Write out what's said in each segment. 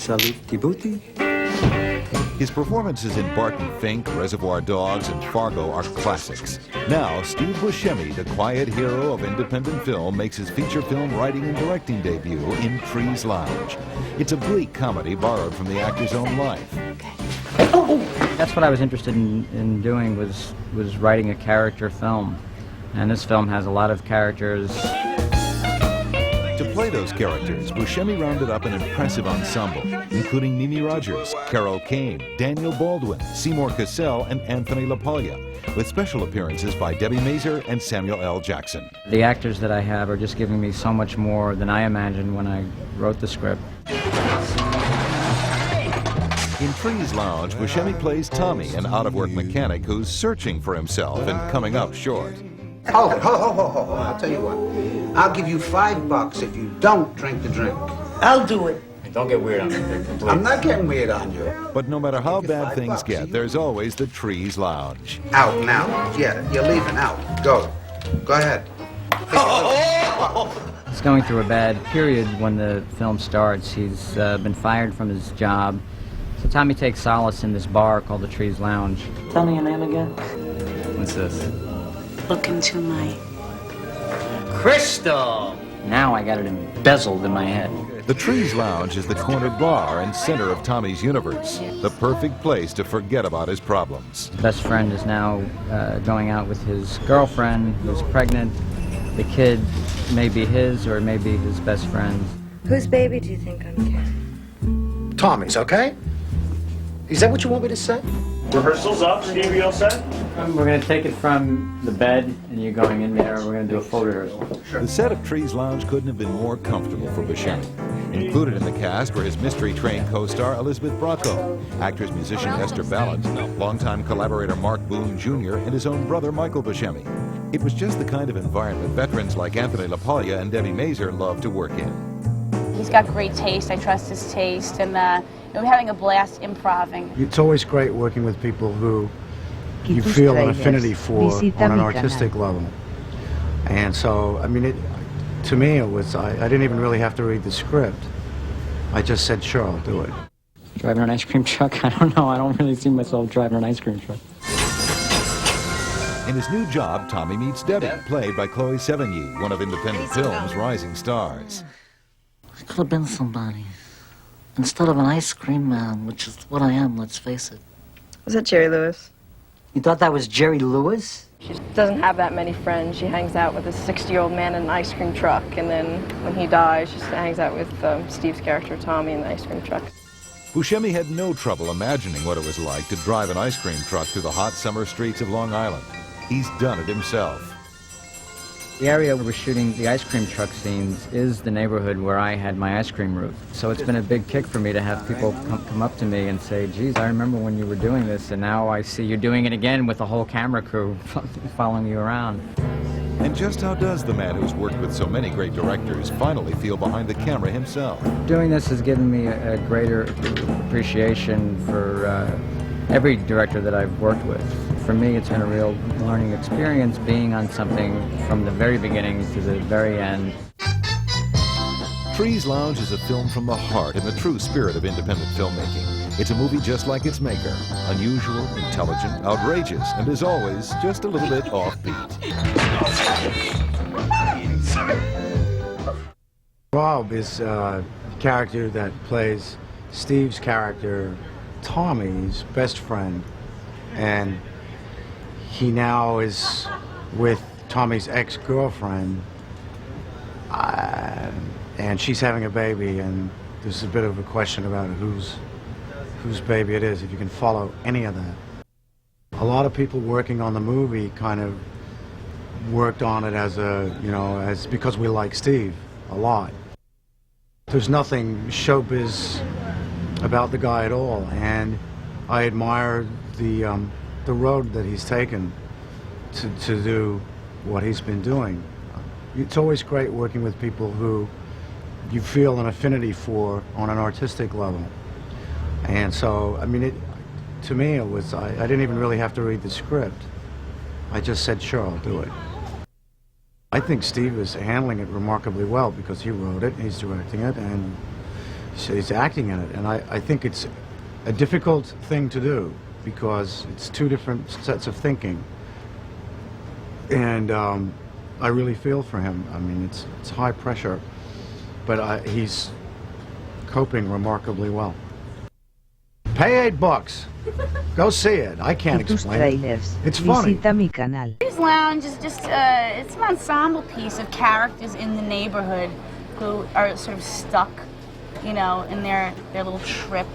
Salut, Djibouti. His performances in Barton Fink, Reservoir Dogs, and Fargo are classics. Now, Steve Buscemi, the quiet hero of independent film, makes his feature film writing and directing debut in Trees Lounge. It's a bleak comedy borrowed from the actor's own life. That's what I was interested in doing, was writing a character film. And this film has a lot of characters. To play those characters, Buscemi rounded up an impressive ensemble, including Mimi Rogers, Carol Kane, Daniel Baldwin, Seymour Cassell, and Anthony LaPaglia, with special appearances by Debbie Mazur and Samuel L. Jackson. The actors that I have are just giving me so much more than I imagined when I wrote the script. In Trees Lounge, Buscemi plays Tommy, an out-of-work mechanic who's searching for himself and coming up short. Hold it, hold. I'll tell you what. I'll give you $5 if you don't drink the drink. I'll do it. Don't get weird on me, Victor, please. I'm not getting weird on you. But no matter how bad things get, there's always the Trees Lounge. Out now. Yeah, you're leaving out. Go. Go ahead. He's going through a bad period when the film starts. He's been fired from his job. So Tommy takes solace in this bar called the Trees Lounge. Tell me your name again. What's this? Look into my... Crystal! Now I got it embezzled in my head. The Trees Lounge is the corner bar and center of Tommy's universe, the perfect place to forget about his problems. His best friend is now going out with his girlfriend, who's pregnant. The kid may be his or it may be his best friend's. Whose baby do you think I'm carrying? Tommy's, okay? Is that what you want me to say? Rehearsal's up. Steve, you all set? We're going to take it from the bed, and you're going in there. We're going to do a full rehearsal. The set of Trees Lounge couldn't have been more comfortable for Buscemi. Included in the cast were his mystery-trained co-star Elizabeth Bracco, actress-musician Esther Ballard, longtime collaborator Mark Boone Jr., and his own brother Michael Buscemi. It was just the kind of environment veterans like Anthony LaPaglia and Debbie Mazur love to work in. He's got great taste. I trust his taste, and we're having a blast improvising. It's always great working with people who you feel an affinity for on an artistic level. And so, I mean, to me, it was, I didn't even really have to read the script. I just said, sure, I'll do it. Driving an ice cream truck? I don't know. I don't really see myself driving an ice cream truck. In his new job, Tommy meets Debbie, played by Chloe Sevigny, one of independent film's rising stars. I could have been somebody. Instead of an ice cream man, which is what I am, let's face it. Was that Jerry Lewis? You thought that was Jerry Lewis? She doesn't have that many friends. She hangs out with a 60-year-old man in an ice cream truck, and then when he dies, she hangs out with Steve's character, Tommy, in the ice cream truck. Buscemi had no trouble imagining what it was like to drive an ice cream truck through the hot summer streets of Long Island. He's done it himself. The area where we're shooting the ice cream truck scenes is the neighborhood where I had my ice cream roof. So it's been a big kick for me to have people come up to me and say, geez, I remember when you were doing this, and now I see you're doing it again with the whole camera crew following you around. And just how does the man who's worked with so many great directors finally feel behind the camera himself? Doing this has given me a greater appreciation for every director that I've worked with. For me, it's been a real learning experience being on something from the very beginning to the very end. Trees Lounge is a film from the heart and the true spirit of independent filmmaking. It's a movie just like its maker. Unusual, intelligent, outrageous, and as always, just a little bit offbeat. Rob is a character that plays Steve's character, Tommy's best friend, and he now is with Tommy's ex-girlfriend, and she's having a baby, and there's a bit of a question about whose baby it is, if you can follow any of that. A lot of people working on the movie kind of worked on it as because we like Steve a lot. There's nothing showbiz about the guy at all, and I admire the road that he's taken to do what he's been doing. It's always great working with people who you feel an affinity for on an artistic level. And so, I mean, to me, it was, I didn't even really have to read the script. I just said, sure, I'll do it. I think Steve is handling it remarkably well because he wrote it, he's directing it, and he's acting in it, and I think it's a difficult thing to do because it's two different sets of thinking, and I really feel for him. I mean, it's high pressure, but he's coping remarkably well. Pay $8. Go see it. I can't explain it. It's funny. Visita mi canal. His Lounge is just, it's an ensemble piece of characters in the neighborhood who are sort of stuck, you know, in their little trip.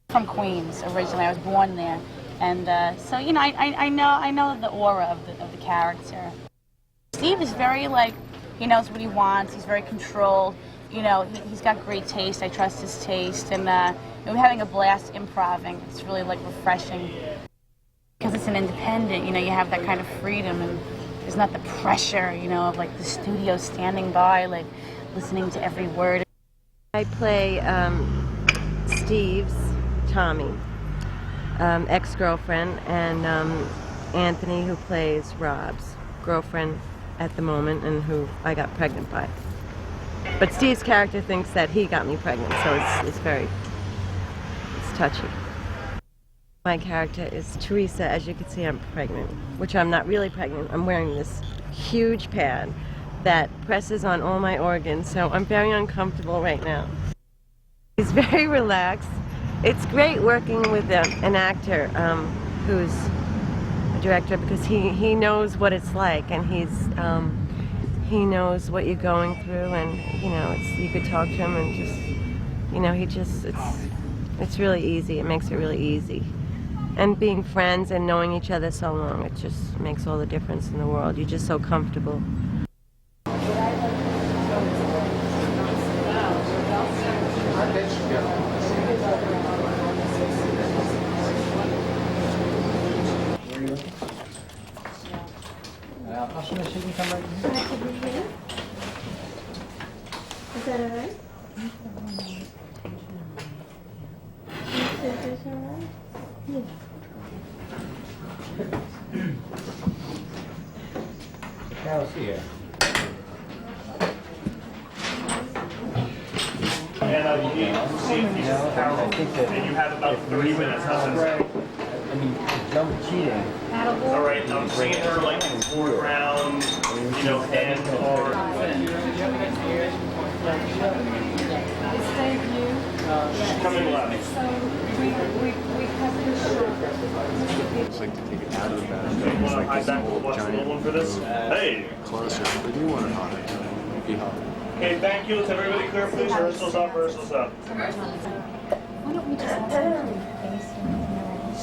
From Queens originally. I was born there. And so, you know, I know the aura of the character. Steve is very, like, he knows what he wants. He's very controlled. You know, he's got great taste. I trust his taste. And we're having a blast improvising. It's really, like, refreshing. Because it's an independent, you know, you have that kind of freedom. And there's not the pressure, you know, of, like, the studio standing by, like, listening to every word. I play Steve's, Tommy, ex-girlfriend, and Anthony, who plays Rob's girlfriend at the moment and who I got pregnant by. But Steve's character thinks that he got me pregnant, so it's touchy. My character is Teresa. As you can see, I'm pregnant, which I'm not really pregnant. I'm wearing this huge pad that presses on all my organs, so I'm very uncomfortable right now. He's very relaxed. It's great working with an actor who's a director because he knows what it's like, and he knows what you're going through, and you know, you could talk to him and just, you know, it's really easy. It makes it really easy. And being friends and knowing each other so long, it just makes all the difference in the world. You're just so comfortable. She can come right here. Is that all right? Is all right? Yeah. Carol's here. And you need to see if he's and you have about 30 minutes. I mean, jump cheating. All right, I'm seeing her like foreground, you know, hand or. She's coming left. It's like to take it out of the basket. It's like High back, watch the little one for this. Hey. Closer. But you want it hot. Be hot. Okay, thank you. Let's have everybody clear, please. Rehearsal's up, rehearsal's up. Why don't we just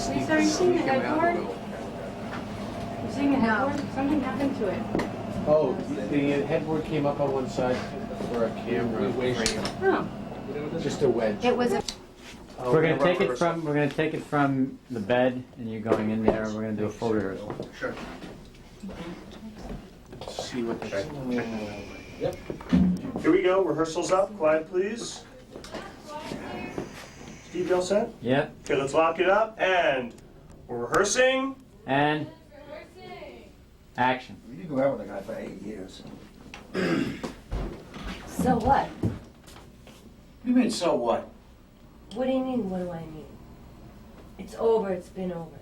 Lisa, are you seeing the headboard? You seeing the headboard? Something happened to it. Oh, the headboard came up on one side for a camera frame. Oh. Just a wedge. It was a... We're gonna take it from the bed, and you're going in there. We're gonna do a full rehearsal. Sure. See what the... Yep. Here we go. Rehearsal's up. Quiet, please. Steve, you all set? Yep. Okay, let's lock it up. And we're rehearsing. And action. You go out with a guy for 8 years. So what? You mean, so what? What do you mean, what do I mean? It's over, it's been over.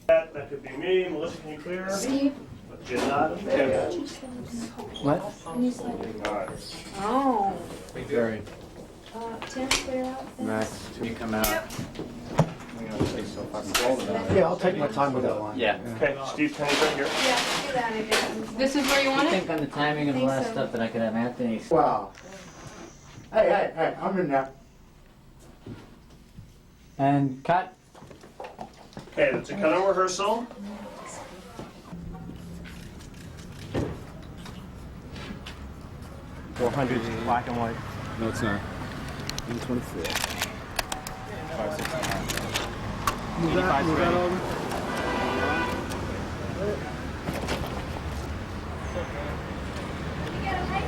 That could be me. Melissa, can you clear? Steve? You're not. Okay. What? Oh. Very. Tim, clear out. Max, can you come out? Yeah, I'll take my time with that one. Yeah. Okay, Steve, can you right here? Yeah, do that again. This is where you I want think it? on the timing of the last stuff that I could have Anthony. Wow. Hey, I'm in there. And cut. Okay, that's a cut on rehearsal. $400 black and white. No, it's not. 124. 569. Move that over. You get a mic